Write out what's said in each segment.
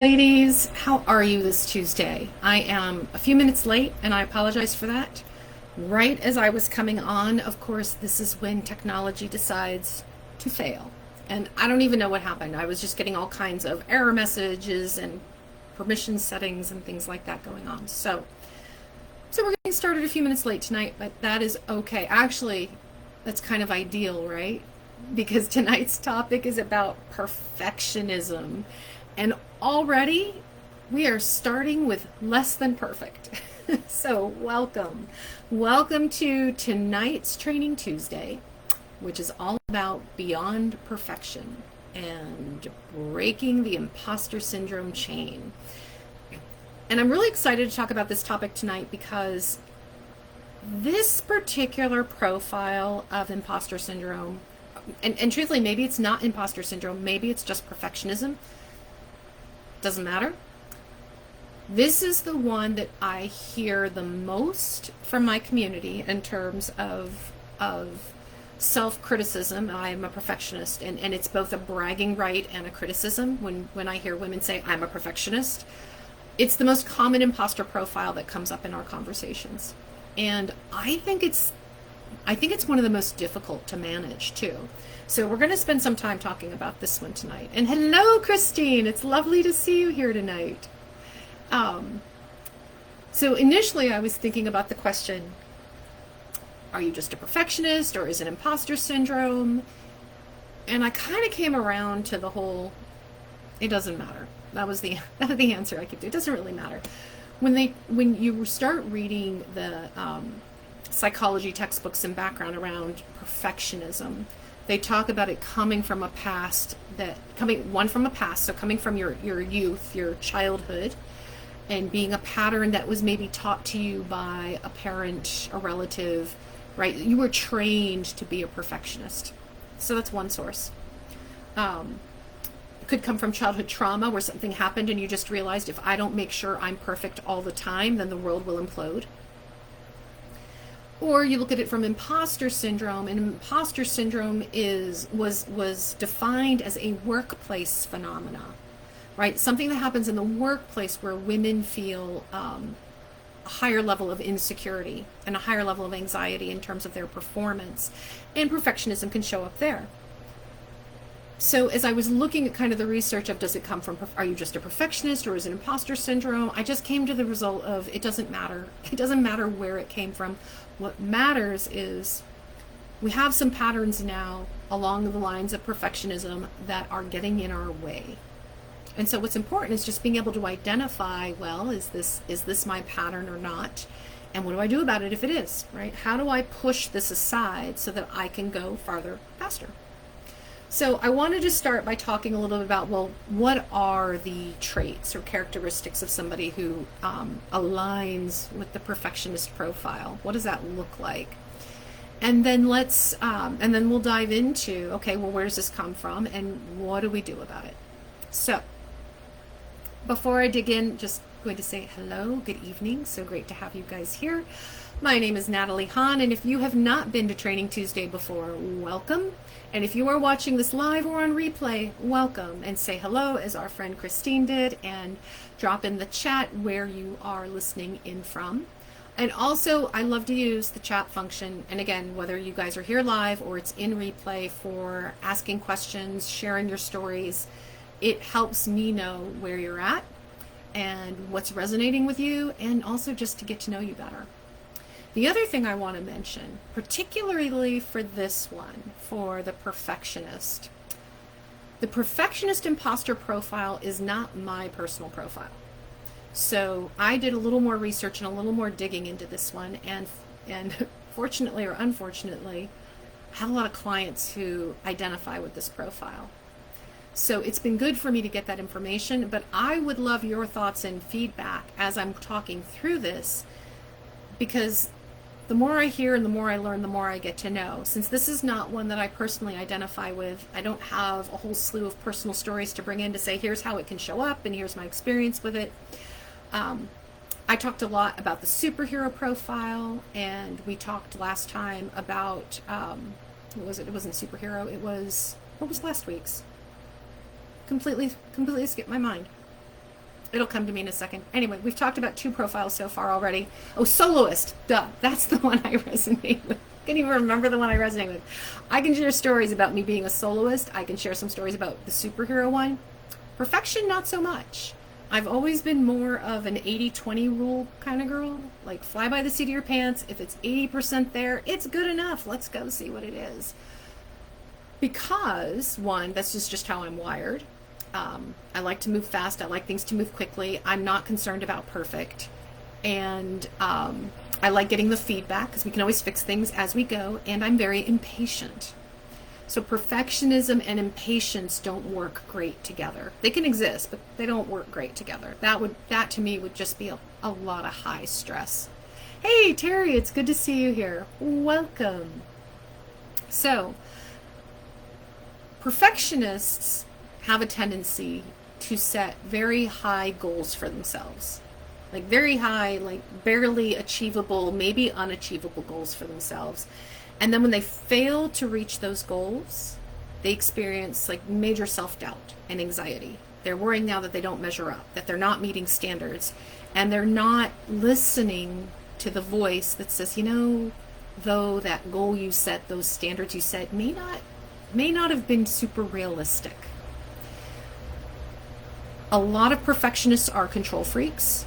Ladies, how are you this Tuesday? I am a few minutes late and I apologize for that. Right as I was coming on, of course, this is when technology decides to fail. And I don't even know what happened. I was just getting all kinds of error messages and permission settings and things like that going on. So we're getting started a few minutes late tonight, but that is okay. Actually, that's kind of ideal, right? Because tonight's topic is about perfectionism. And already we are starting with less than perfect. So, welcome. Welcome to tonight's Training Tuesday, which is all about beyond perfection and breaking the imposter syndrome chain. And I'm really excited to talk about this topic tonight because this particular profile of imposter syndrome, and truthfully, maybe it's not imposter syndrome, maybe it's just perfectionism. Doesn't matter. This is the one that I hear the most from my community in terms of self-criticism. I am a perfectionist, and it's both a bragging right and a criticism when I hear women say, I'm a perfectionist. It's the most common imposter profile that comes up in our conversations. And I think it's one of the most difficult to manage too. So we're going to spend some time talking about this one tonight. And hello, Christine. It's lovely to see you here tonight. So initially I was thinking about the question, are you just a perfectionist or is it imposter syndrome? And I kind of came around to the whole, it doesn't matter. That was the answer I could do. It doesn't really matter. When you start reading the psychology textbooks and background around perfectionism, they talk about it coming from a past, so coming from your youth, your childhood, and being a pattern that was maybe taught to you by a parent, a relative, right? You were trained to be a perfectionist. So that's one source. It could come from childhood trauma where something happened and you just realized, if I don't make sure I'm perfect all the time, then the world will implode. Or you look at it from imposter syndrome, and imposter syndrome was defined as a workplace phenomena, right? Something that happens in the workplace where women feel a higher level of insecurity and a higher level of anxiety in terms of their performance, and perfectionism can show up there. So as I was looking at kind of the research of, does it come from, are you just a perfectionist or is it imposter syndrome? I just came to the result of, it doesn't matter. It doesn't matter where it came from. What matters is we have some patterns now along the lines of perfectionism that are getting in our way. And so what's important is just being able to identify, well, is this my pattern or not? And what do I do about it if it is, right? How do I push this aside so that I can go farther, faster? So I wanted to start by talking a little bit about, well, what are the traits or characteristics of somebody who aligns with the perfectionist profile? What does that look like? And then and then we'll dive into, okay, well, where does this come from and what do we do about it? So before I dig in, just going to say hello, good evening. So great to have you guys here. My name is Natalie Hahn, and if you have not been to Training Tuesday before, welcome. And if you are watching this live or on replay, welcome, and say hello as our friend Christine did, and drop in the chat where you are listening in from. And also, I love to use the chat function, and again, whether you guys are here live or it's in replay, for asking questions, sharing your stories. It helps me know where you're at and what's resonating with you, and also just to get to know you better. The other thing I want to mention, particularly for this one, for the perfectionist imposter profile is not my personal profile. So I did a little more research and a little more digging into this one, and fortunately or unfortunately, I have a lot of clients who identify with this profile. So it's been good for me to get that information, but I would love your thoughts and feedback as I'm talking through this, because the more I hear and the more I learn, the more I get to know. Since this is not one that I personally identify with, I don't have a whole slew of personal stories to bring in to say, here's how it can show up and here's my experience with it. I talked a lot about the superhero profile, and we talked last time about, what was it? It wasn't superhero. It was, what was last week's? Completely skipped my mind. It'll come to me in a second. Anyway, we've talked about 2 profiles so far already. Oh, soloist. Duh. That's the one I resonate with. I can't even remember the one I resonate with. I can share stories about me being a soloist. I can share some stories about the superhero one. Perfection, not so much. I've always been more of an 80-20 rule kind of girl. Like, fly by the seat of your pants. If it's 80% there, it's good enough. Let's go see what it is. Because, one, that's just how I'm wired. I like to move fast. I like things to move quickly. I'm not concerned about perfect. And I like getting the feedback because we can always fix things as we go. And I'm very impatient. So perfectionism and impatience don't work great together. They can exist, but they don't work great together. That to me would just be a lot of high stress. Hey, Terry, it's good to see you here. Welcome. So, perfectionists have a tendency to set very high goals for themselves. Like very high, like barely achievable, maybe unachievable goals for themselves. And then when they fail to reach those goals, they experience like major self-doubt and anxiety. They're worrying now that they don't measure up, that they're not meeting standards, and they're not listening to the voice that says, though that goal you set, those standards you set may not have been super realistic. A lot of perfectionists are control freaks.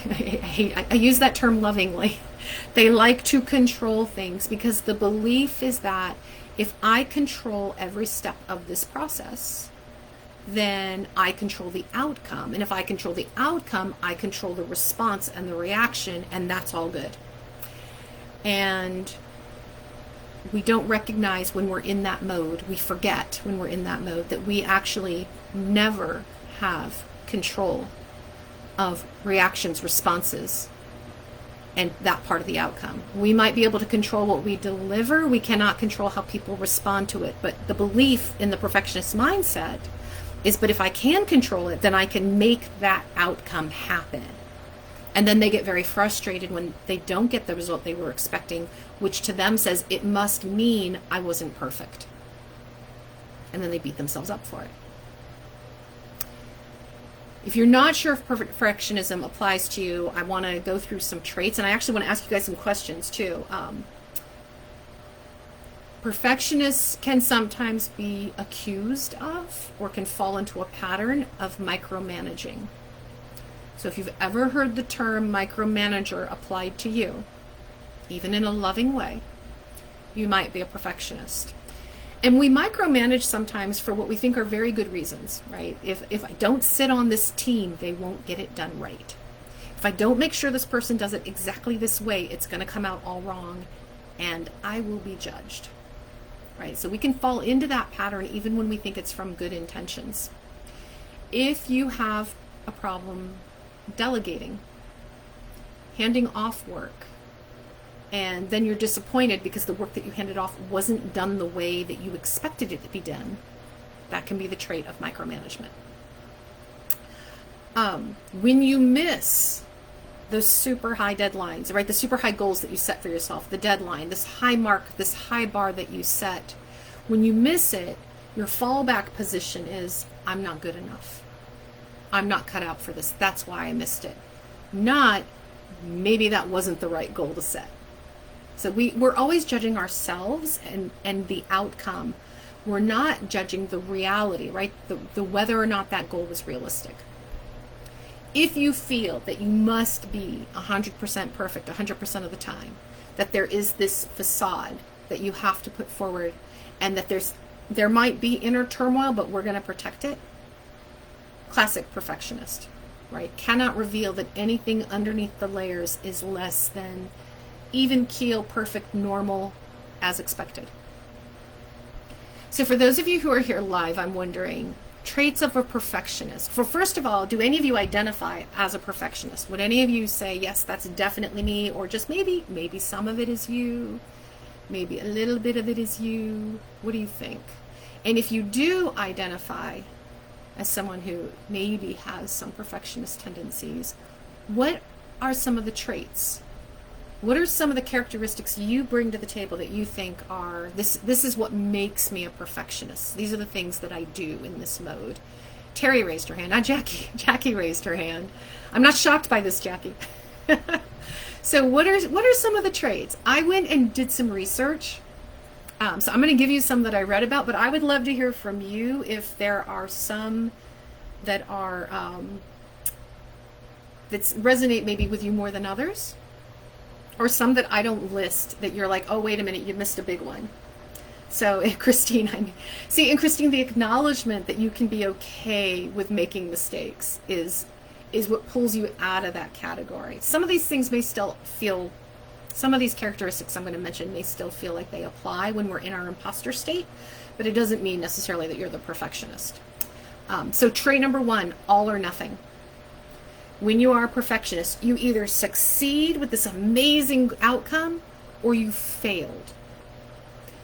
I use that term lovingly. They like to control things because the belief is that if I control every step of this process, then I control the outcome. And if I control the outcome, I control the response and the reaction, and that's all good. And we don't recognize when we're in that mode. We forget when we're in that mode that we actually never have control of reactions, responses, and that part of the outcome. We might be able to control what we deliver. We cannot control how people respond to it. But the belief in the perfectionist mindset is, but if I can control it, then I can make that outcome happen. And then they get very frustrated when they don't get the result they were expecting, which to them says it must mean I wasn't perfect. And then they beat themselves up for it. If you're not sure if perfectionism applies to you, I want to go through some traits, and I actually want to ask you guys some questions too. Perfectionists can sometimes be accused of or can fall into a pattern of micromanaging. So if you've ever heard the term micromanager applied to you, even in a loving way, you might be a perfectionist. And we micromanage sometimes for what we think are very good reasons, right? If I don't sit on this team, they won't get it done right. If I don't make sure this person does it exactly this way, it's going to come out all wrong, and I will be judged, right? So we can fall into that pattern even when we think it's from good intentions. If you have a problem delegating, handing off work, and then you're disappointed because the work that you handed off wasn't done the way that you expected it to be done, that can be the trait of micromanagement. When you miss those super high deadlines, right, the super high goals that you set for yourself, the deadline, this high mark, this high bar that you set, when you miss it, your fallback position is, I'm not good enough. I'm not cut out for this. That's why I missed it. Not, maybe that wasn't the right goal to set. So we're always judging ourselves and the outcome. We're not judging the reality, right? The whether or not that goal was realistic. If you feel that you must be 100% perfect 100% of the time, that there is this facade that you have to put forward, and that there might be inner turmoil, but we're going to protect it, classic perfectionist, right? Cannot reveal that anything underneath the layers is less than even keel, perfect, normal, as expected. So for those of you who are here live, I'm wondering, traits of a perfectionist. First of all, do any of you identify as a perfectionist? Would any of you say, yes, that's definitely me, or just maybe some of it is you, maybe a little bit of it is you? What do you think? And if you do identify as someone who maybe has some perfectionist tendencies, what are some of the traits? What are some of the characteristics you bring to the table that you think are, this is what makes me a perfectionist? These are the things that I do in this mode. Terry raised her hand, not Jackie. Jackie raised her hand. I'm not shocked by this, Jackie. So what are some of the traits? I went and did some research. So I'm going to give you some that I read about, but I would love to hear from you if there are some that are that resonate maybe with you more than others, or some that I don't list that you're like, oh, wait a minute, you missed a big one. So, Christine, and Christine, the acknowledgement that you can be okay with making mistakes is what pulls you out of that category. Some of these things may still feel, some of these characteristics I'm going to mention may still feel like they apply when we're in our imposter state, but it doesn't mean necessarily that you're the perfectionist. So trait number 1, all or nothing. When you are a perfectionist, you either succeed with this amazing outcome or you failed.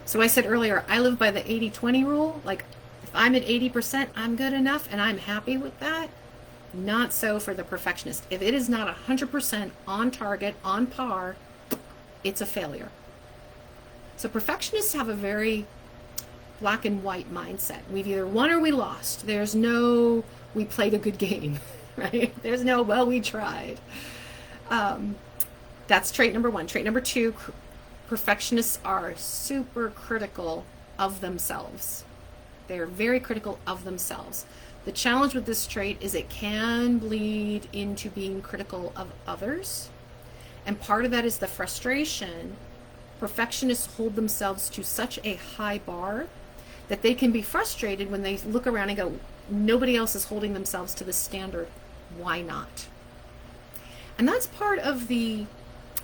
So I said earlier, I live by the 80-20 rule. Like, if I'm at 80%, I'm good enough and I'm happy with that. Not so for the perfectionist. If it is not 100% on target, on par, it's a failure. So perfectionists have a very black and white mindset. We've either won or we lost. There's no, we played a good game, right? There's no, well, we tried. That's trait number 1. Trait number 2, perfectionists are super critical of themselves. They are very critical of themselves. The challenge with this trait is it can bleed into being critical of others. And part of that is the frustration. Perfectionists hold themselves to such a high bar that they can be frustrated when they look around and go, nobody else is holding themselves to the standard. Why not? And that's part of the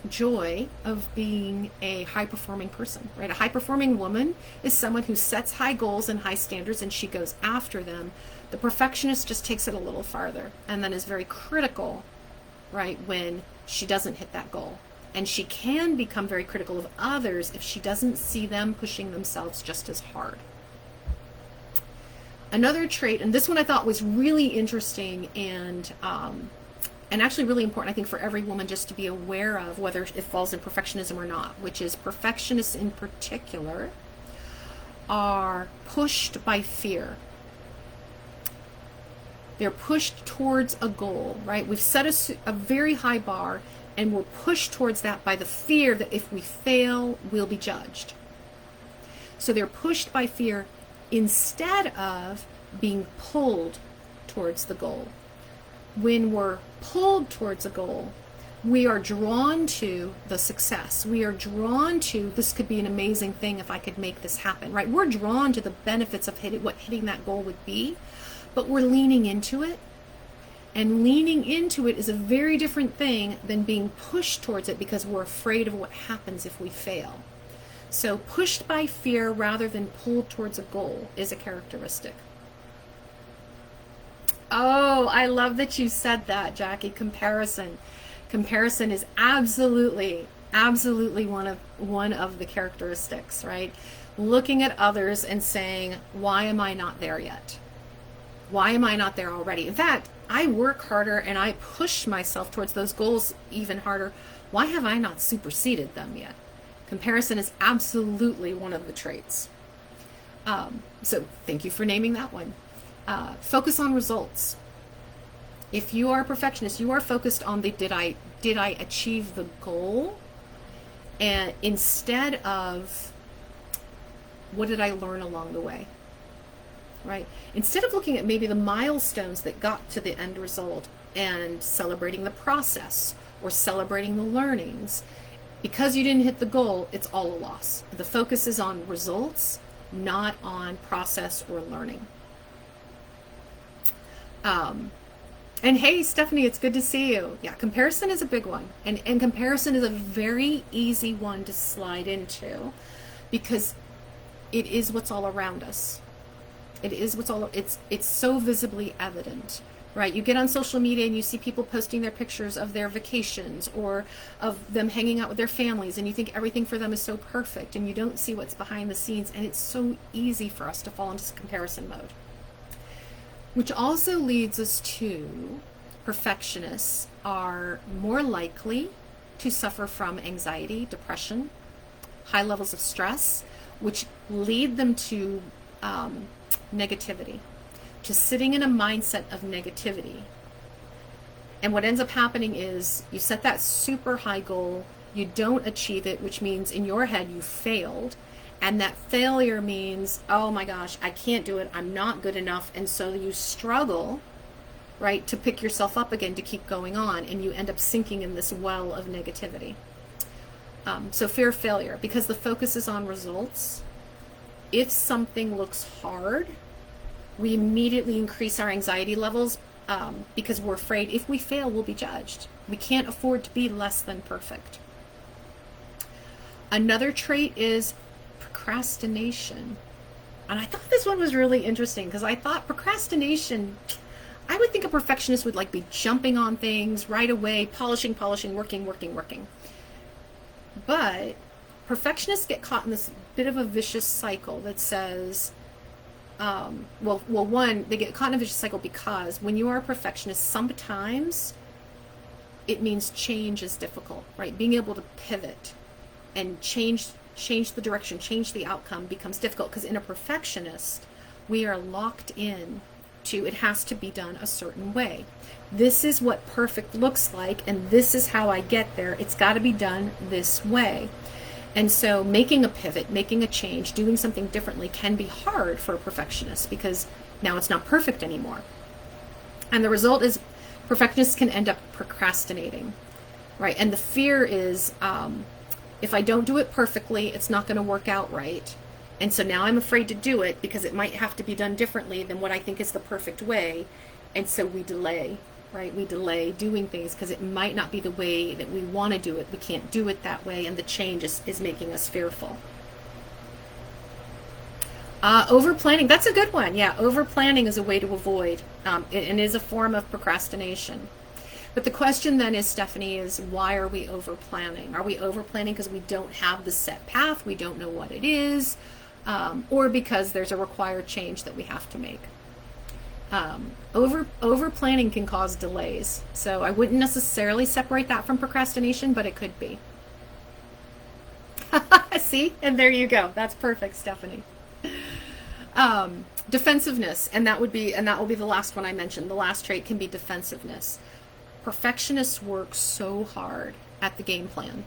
joy of being a high-performing person, right? A high-performing woman is someone who sets high goals and high standards and she goes after them. The perfectionist just takes it a little farther and then is very critical, right, when she doesn't hit that goal. And she can become very critical of others if she doesn't see them pushing themselves just as hard. Another trait, and this one I thought was really interesting and actually really important, I think, for every woman just to be aware of, whether it falls in perfectionism or not, which is perfectionists in particular are pushed by fear. They're pushed towards a goal, right? We've set a very high bar, and we're pushed towards that by the fear that if we fail, we'll be judged. So they're pushed by fear instead of being pulled towards the goal. When we're pulled towards a goal, we are drawn to the success. We are drawn to, this could be an amazing thing if I could make this happen, right? We're drawn to the benefits of what hitting that goal would be, but we're leaning into it. And leaning into it is a very different thing than being pushed towards it because we're afraid of what happens if we fail. So pushed by fear rather than pulled towards a goal is a characteristic. Oh, I love that you said that, Jackie. Comparison. Comparison is absolutely one of the characteristics, right? Looking at others and saying, why am I not there yet? Why am I not there already? In fact, I work harder and I push myself towards those goals even harder. Why have I not superseded them yet? Comparison is absolutely one of the traits. So thank you for naming that one. Focus on results. If you are a perfectionist, you are focused on the did I achieve the goal, and instead of what did I learn along the way, right? Instead of looking at maybe the milestones that got to the end result and celebrating the process or celebrating the learnings, because you didn't hit the goal, it's all a loss. The focus is on results, not on process or learning. And hey, Stephanie, it's good to see you. Yeah, comparison is a big one. And comparison is a very easy one to slide into because it is what's all around us. It is it's so visibly evident, right? You get on social media and you see people posting their pictures of their vacations or of them hanging out with their families, and you think everything for them is so perfect, and you don't see what's behind the scenes, and it's so easy for us to fall into comparison mode. Which also leads us to perfectionists are more likely to suffer from anxiety, depression, high levels of stress, which lead them to negativity, to sitting in a mindset of negativity. And what ends up happening is you set that super high goal, you don't achieve it, which means in your head you failed. And that failure means, oh my gosh, I can't do it, I'm not good enough. And so you struggle, right, to pick yourself up again, to keep going on. And you end up sinking in this well of negativity. So fear of failure, because the focus is on results. If something looks hard, we immediately increase our anxiety levels because we're afraid if we fail, we'll be judged. We can't afford to be less than perfect. Another trait is procrastination. And I thought this one was really interesting because I thought procrastination, I would think a perfectionist would like be jumping on things right away, polishing, working. But perfectionists get caught in this bit of a vicious cycle that says, one, they get caught in a vicious cycle because when you are a perfectionist, sometimes it means change is difficult, right? Being able to pivot and change the direction, change the outcome becomes difficult because in a perfectionist, we are locked in to it has to be done a certain way. This is what perfect looks like, and this is how I get there. It's got to be done this way. And so making a pivot, making a change, doing something differently can be hard for a perfectionist because now it's not perfect anymore. And the result is perfectionists can end up procrastinating, right? And the fear is if I don't do it perfectly, it's not going to work out right. And so now I'm afraid to do it because it might have to be done differently than what I think is the perfect way. And so we delay, right? We delay doing things because it might not be the way that we want to do it. We can't do it that way. And the change is making us fearful. Over planning, that's a good one. Yeah, over planning is a way to avoid and is a form of procrastination. But the question then is, Stephanie, is why are we over planning? Are we over planning because we don't have the set path, we don't know what it is, or because there's a required change that we have to make? Over planning can cause delays. So I wouldn't necessarily separate that from procrastination, but it could be. See, and there you go. That's perfect, Stephanie. Defensiveness, and that will be the last one I mentioned. The last trait can be defensiveness. Perfectionists work so hard at the game plan,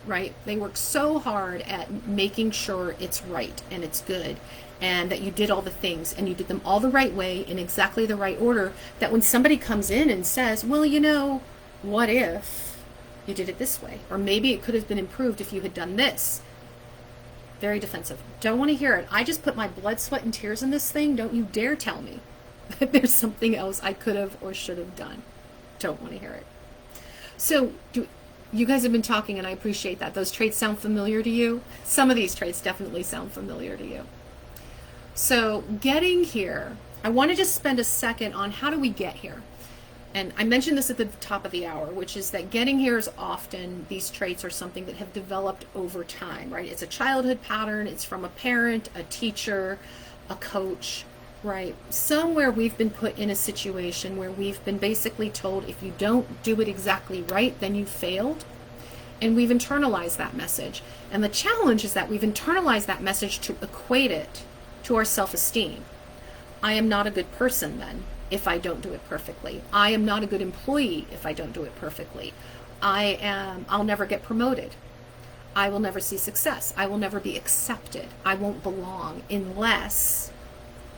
right? They work so hard at making sure it's right and it's good and that you did all the things and you did them all the right way in exactly the right order, that when somebody comes in and says, well, what if you did it this way? Or maybe it could have been improved if you had done this. Very defensive. Don't want to hear it. I just put my blood, sweat, and tears in this thing. Don't you dare tell me that there's something else I could have or should have done. Don't want to hear it. So you guys have been talking, and I appreciate that. Those traits sound familiar to you? Some of these traits definitely sound familiar to you. So getting here, I want to just spend a second on how do we get here? And I mentioned this at the top of the hour, which is that getting here is often, these traits are something that have developed over time, right? It's a childhood pattern. It's from a parent, a teacher, a coach, right? Somewhere we've been put in a situation where we've been basically told if you don't do it exactly right, then you failed. And we've internalized that message. And the challenge is that we've internalized that message to equate it to our self-esteem. I am not a good person then if I don't do it perfectly. I am not a good employee if I don't do it perfectly. I'll never get promoted. I will never see success. I will never be accepted. I won't belong unless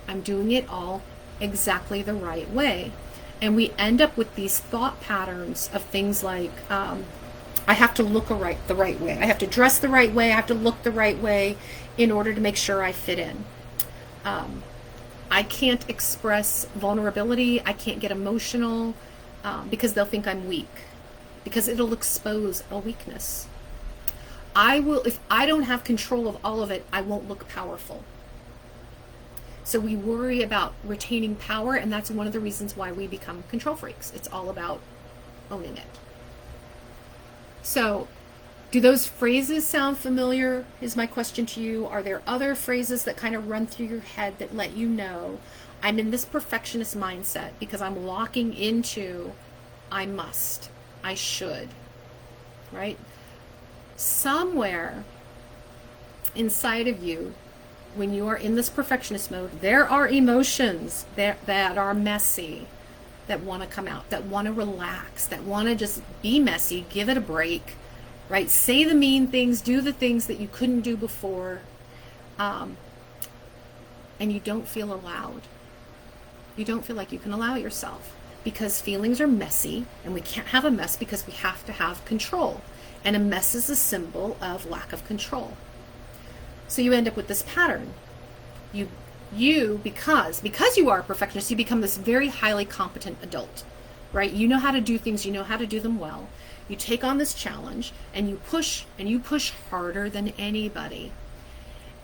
I'm doing it all exactly the right way. And we end up with these thought patterns of things like, I have to look the right way. I have to dress the right way. I have to look the right way in order to make sure I fit in. I can't express vulnerability. I can't get emotional because they'll think I'm weak, because it'll expose a weakness. If I don't have control of all of it, I won't look powerful. So we worry about retaining power, and that's one of the reasons why we become control freaks. It's all about owning it. So do those phrases sound familiar, is my question to you. Are there other phrases that kind of run through your head that let you know I'm in this perfectionist mindset because I'm locking into I must, I should, right? Somewhere inside of you, when you are in this perfectionist mode, there are emotions that are messy, that want to come out, that want to relax, that want to just be messy, give it a break, right? Say the mean things, do the things that you couldn't do before, and you don't feel allowed. You don't feel like you can allow yourself, because feelings are messy, and we can't have a mess because we have to have control. And a mess is a symbol of lack of control. So you end up with this pattern. Because you are a perfectionist, you become this very highly competent adult, right? You know how to do things, you know how to do them well. You take on this challenge and you push harder than anybody.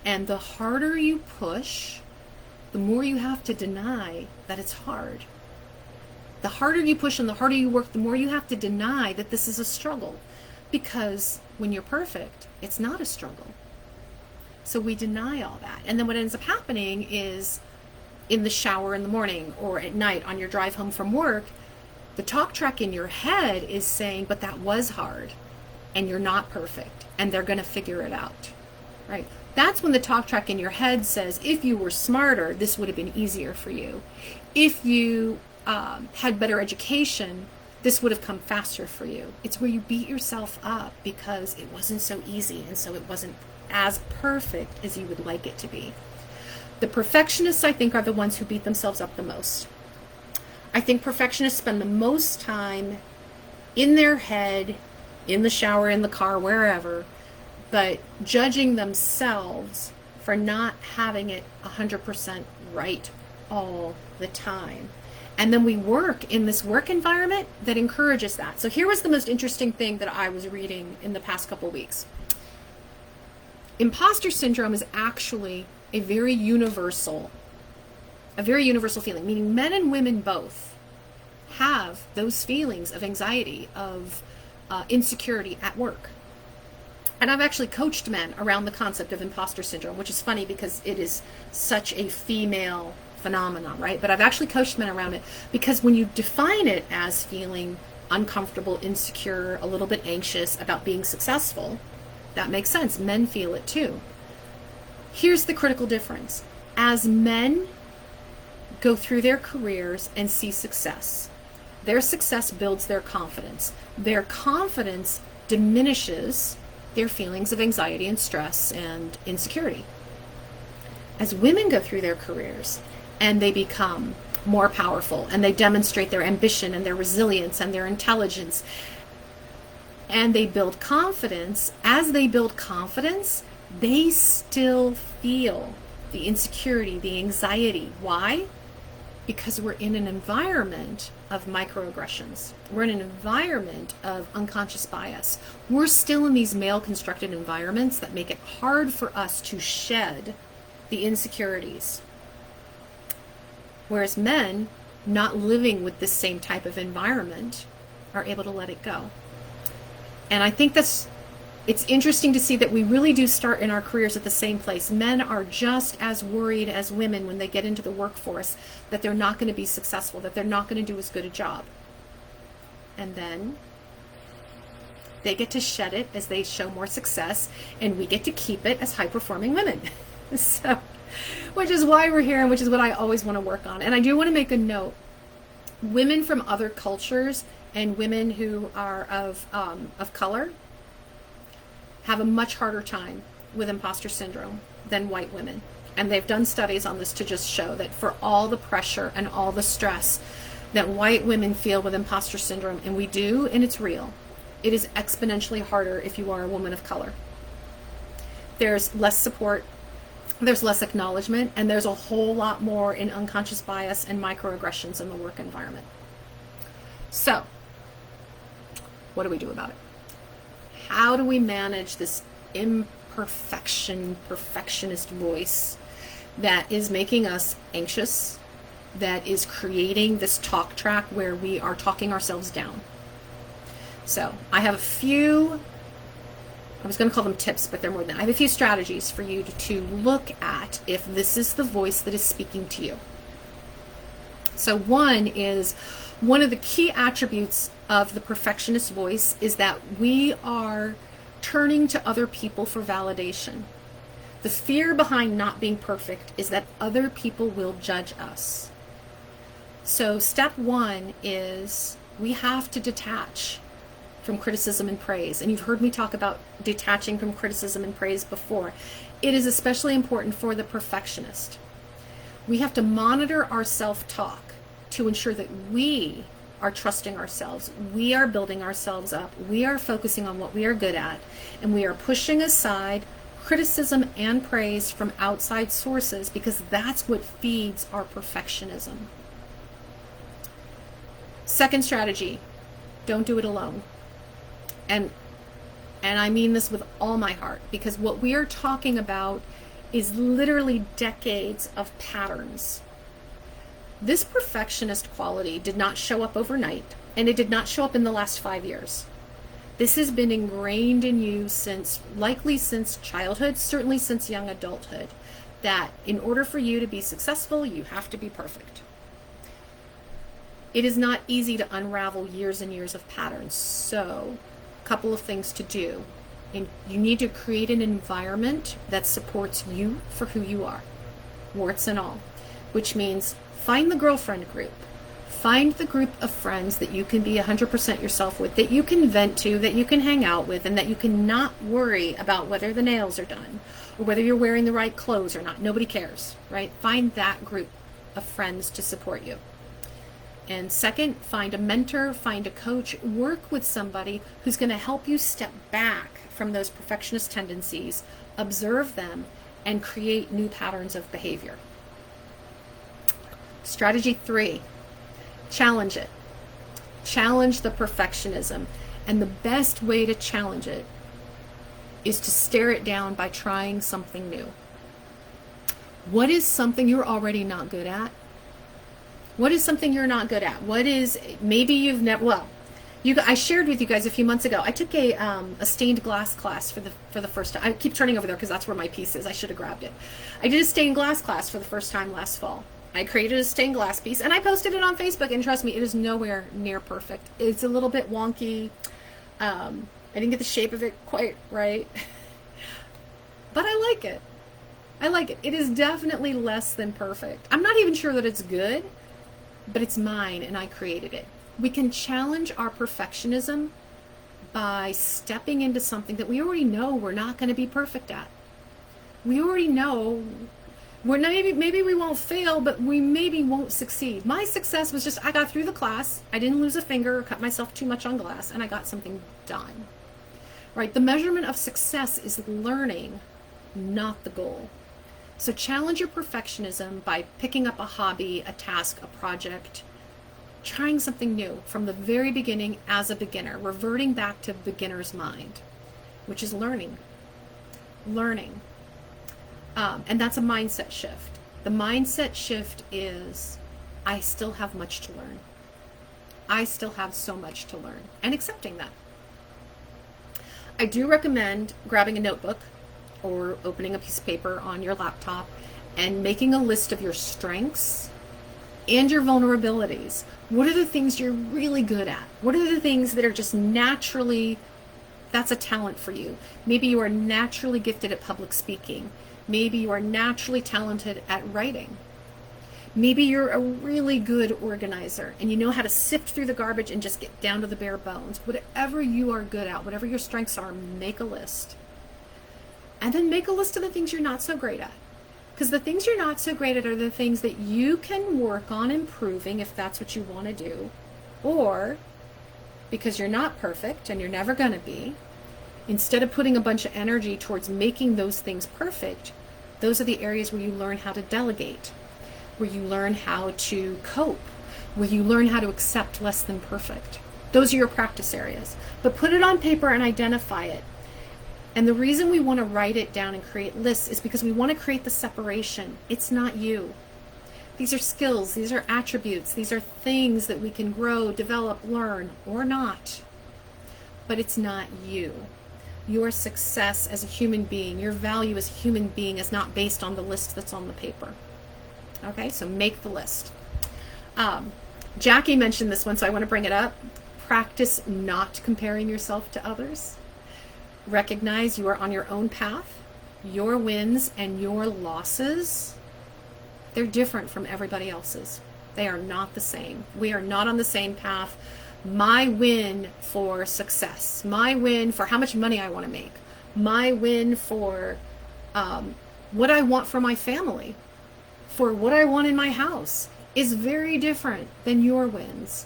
And the harder you push, the more you have to deny that it's hard. The harder you push and the harder you work, the more you have to deny that this is a struggle. Because when you're perfect, it's not a struggle. So we deny all that. And then what ends up happening is, in the shower in the morning or at night on your drive home from work, the talk track in your head is saying, but that was hard and you're not perfect and they're going to figure it out, right? That's when the talk track in your head says, if you were smarter, this would have been easier for you. If you had better education, this would have come faster for you. It's where you beat yourself up because it wasn't so easy, and so it wasn't as perfect as you would like it to be. The perfectionists, I think, are the ones who beat themselves up the most. I think perfectionists spend the most time in their head, in the shower, in the car, wherever, but judging themselves for not having it 100% right all the time. And then we work in this work environment that encourages that. So here was the most interesting thing that I was reading in the past couple of weeks. Imposter syndrome is actually a very universal feeling, meaning men and women both have those feelings of anxiety, of insecurity at work. And I've actually coached men around the concept of imposter syndrome, which is funny because it is such a female phenomenon, right? But I've actually coached men around it because when you define it as feeling uncomfortable, insecure, a little bit anxious about being successful, that makes sense. Men feel it too. Here's the critical difference. As men go through their careers and see success, their success builds their confidence. Their confidence diminishes their feelings of anxiety and stress and insecurity. As women go through their careers and they become more powerful and they demonstrate their ambition and their resilience and their intelligence, and they build confidence, as they build confidence, they still feel the insecurity, the anxiety. Why? Because we're in an environment of microaggressions. We're in an environment of unconscious bias. We're still in these male-constructed environments that make it hard for us to shed the insecurities. Whereas men, not living with this same type of environment, are able to let it go. And I think it's interesting to see that we really do start in our careers at the same place. Men are just as worried as women when they get into the workforce that they're not going to be successful, that they're not going to do as good a job. And then they get to shed it as they show more success, and we get to keep it as high-performing women. So, which is why we're here, and which is what I always want to work on. And I do want to make a note. Women from other cultures and women who are of color have a much harder time with imposter syndrome than white women. And they've done studies on this to just show that for all the pressure and all the stress that white women feel with imposter syndrome, and we do, and it's real, it is exponentially harder if you are a woman of color. There's less support, there's less acknowledgement, and there's a whole lot more in unconscious bias and microaggressions in the work environment. So, what do we do about it? How do we manage this perfectionist voice that is making us anxious, that is creating this talk track where we are talking ourselves down? So I have a few, I was going to call them tips, but they're more than that. I have a few strategies for you to look at if this is the voice that is speaking to you. So one of the key attributes of the perfectionist voice is that we are turning to other people for validation. The fear behind not being perfect is that other people will judge us. So step one is we have to detach from criticism and praise. And you've heard me talk about detaching from criticism and praise before. It is especially important for the perfectionist. We have to monitor our self-talk to ensure that we are trusting ourselves. We are building ourselves up. We are focusing on what we are good at. And we are pushing aside criticism and praise from outside sources, because that's what feeds our perfectionism. Second strategy, don't do it alone. And I mean this with all my heart, because what we are talking about is literally decades of patterns. This perfectionist quality did not show up overnight, and it did not show up in the last 5 years. This has been ingrained in you likely since childhood, certainly since young adulthood, that in order for you to be successful, you have to be perfect. It is not easy to unravel years and years of patterns. So, a couple of things to do. And you need to create an environment that supports you for who you are, warts and all, which means find the girlfriend group. Find the group of friends that you can be 100% yourself with, that you can vent to, that you can hang out with, and that you can not worry about whether the nails are done or whether you're wearing the right clothes or not. Nobody cares, right? Find that group of friends to support you. And second, find a mentor, find a coach, work with somebody who's going to help you step back from those perfectionist tendencies, observe them, and create new patterns of behavior. Strategy 3. Challenge it. Challenge the perfectionism. And the best way to challenge it is to stare it down by trying something new. What is something you're already not good at? What is something you're not good at? What is, maybe you've never, well, I shared with you guys a few months ago, I took a stained glass class for the first time. I keep turning over there because that's where my piece is. I should have grabbed it. I did a stained glass class for the first time last fall. I created a stained glass piece and I posted it on Facebook, and trust me, it is nowhere near perfect. It's a little bit wonky. I didn't get the shape of it quite right, but I like it. I like it. It is definitely less than perfect. I'm not even sure that it's good, but it's mine and I created it. We can challenge our perfectionism by stepping into something that we already know we're not going to be perfect at. We already know we're not, maybe we won't fail, but we maybe won't succeed. My success was just I got through the class, I didn't lose a finger or cut myself too much on glass, and I got something done. Right? The measurement of success is learning, not the goal. So challenge your perfectionism by picking up a hobby, a task, a project, trying something new from the very beginning as a beginner, reverting back to beginner's mind, which is learning. And that's a mindset shift. The mindset shift is, I still have much to learn. I still have so much to learn, and accepting that. I do recommend grabbing a notebook or opening a piece of paper on your laptop and making a list of your strengths and your vulnerabilities. What are the things you're really good at? What are the things that are just naturally, that's a talent for you? Maybe you are naturally gifted at public speaking. Maybe you are naturally talented at writing. Maybe you're a really good organizer and you know how to sift through the garbage and just get down to the bare bones. Whatever you are good at, whatever your strengths are, make a list. And then make a list of the things you're not so great at. Because the things you're not so great at are the things that you can work on improving if that's what you want to do. Or, because you're not perfect and you're never going to be, instead of putting a bunch of energy towards making those things perfect, those are the areas where you learn how to delegate, where you learn how to cope, where you learn how to accept less than perfect. Those are your practice areas. But put it on paper and identify it. And the reason we want to write it down and create lists is because we want to create the separation. It's not you. These are skills, these are attributes, these are things that we can grow, develop, learn, or not. But it's not you. Your success as a human being, your value as a human being is not based on the list that's on the paper. Okay, so make the list. Jackie mentioned this one, so I want to bring it up. Practice not comparing yourself to others. Recognize you are on your own path. Your wins and your losses, they're different from everybody else's. They are not the same. We are not on the same path. My win for success, my win for how much money I want to make, my win for what I want for my family, for what I want in my house, is very different than your wins,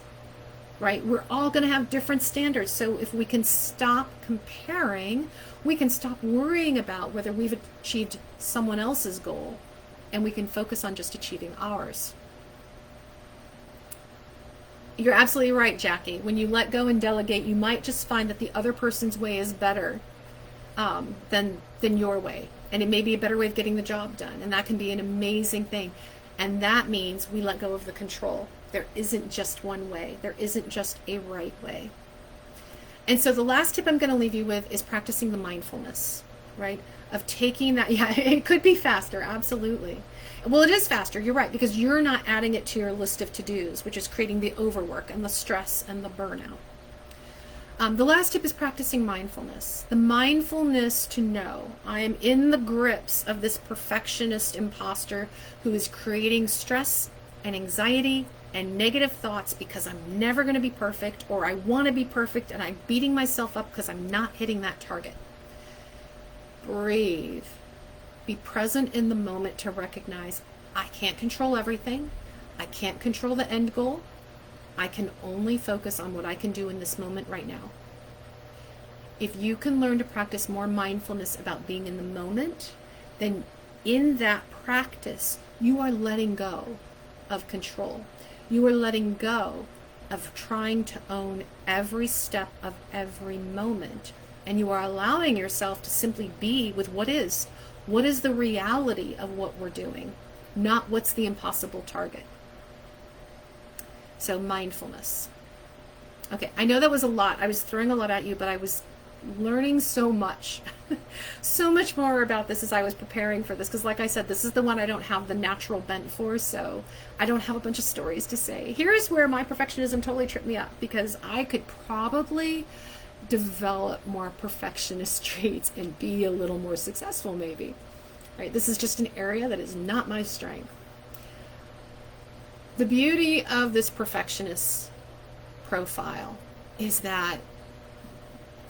right? We're all going to have different standards. So if we can stop comparing, we can stop worrying about whether we've achieved someone else's goal, and we can focus on just achieving ours. You're absolutely right, Jackie. When you let go and delegate, you might just find that the other person's way is better than your way. And it may be a better way of getting the job done. And that can be an amazing thing. And that means we let go of the control. There isn't just one way. There isn't just a right way. And so the last tip I'm going to leave you with is practicing the mindfulness, right? Of taking that, yeah, it could be faster, absolutely. Well, it is faster, you're right, because you're not adding it to your list of to-dos, which is creating the overwork and the stress and the burnout. The last tip is practicing mindfulness. The mindfulness to know I am in the grips of this perfectionist imposter who is creating stress and anxiety and negative thoughts because I'm never going to be perfect, or I want to be perfect and I'm beating myself up because I'm not hitting that target. Breathe. Be present in the moment to recognize I can't control everything. I can't control the end goal. I can only focus on what I can do in this moment right now. If you can learn to practice more mindfulness about being in the moment, then in that practice, you are letting go of control. You are letting go of trying to own every step of every moment. And you are allowing yourself to simply be with what is. What is the reality of what we're doing, not what's the impossible target. So mindfulness. Okay, I know that was a lot. I was throwing a lot at you, but I was learning so much, so much more about this as I was preparing for this. Because like I said, this is the one I don't have the natural bent for, so I don't have a bunch of stories to say. Here's where my perfectionism totally tripped me up, because I could probably develop more perfectionist traits and be a little more successful maybe. Right? This is just an area that is not my strength. The beauty of this perfectionist profile is that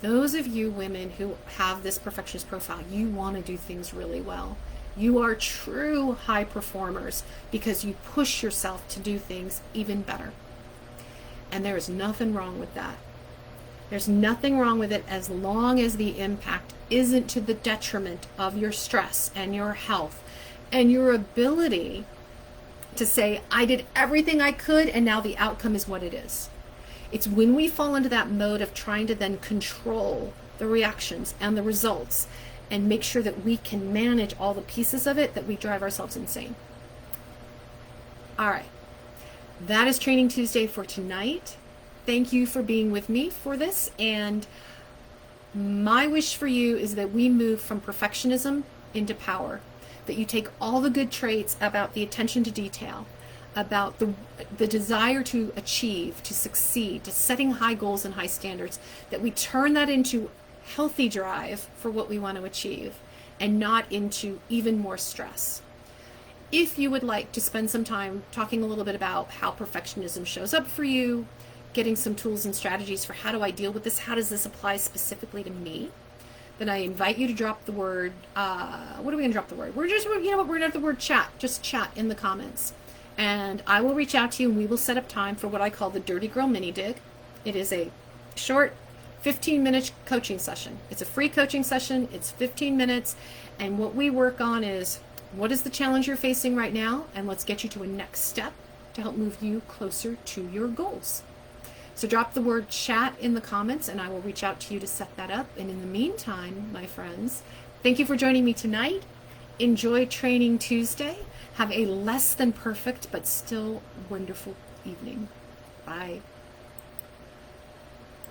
those of you women who have this perfectionist profile, you want to do things really well. You are true high performers because you push yourself to do things even better. And there is nothing wrong with that. There's nothing wrong with it as long as the impact isn't to the detriment of your stress and your health and your ability to say, I did everything I could and now the outcome is what it is. It's when we fall into that mode of trying to then control the reactions and the results and make sure that we can manage all the pieces of it that we drive ourselves insane. All right. That is Training Tuesday for tonight. Thank you for being with me for this, and my wish for you is that we move from perfectionism into power, that you take all the good traits about the attention to detail, about the desire to achieve, to succeed, to setting high goals and high standards, that we turn that into healthy drive for what we want to achieve and not into even more stress. If you would like to spend some time talking a little bit about how perfectionism shows up for you, getting some tools and strategies for how do I deal with this, how does this apply specifically to me, then I invite you to drop the word, what are we going to drop the word? We're just, you know what, we're going to have the word chat, just chat in the comments. And I will reach out to you and we will set up time for what I call the Dirty Girl Mini Dig. It is a short 15-minute coaching session. It's a free coaching session. It's 15 minutes. And what we work on is, what is the challenge you're facing right now? And let's get you to a next step to help move you closer to your goals. So drop the word chat in the comments and I will reach out to you to set that up. And in the meantime, my friends, thank you for joining me tonight. Enjoy Training Tuesday. Have a less than perfect but still wonderful evening. Bye.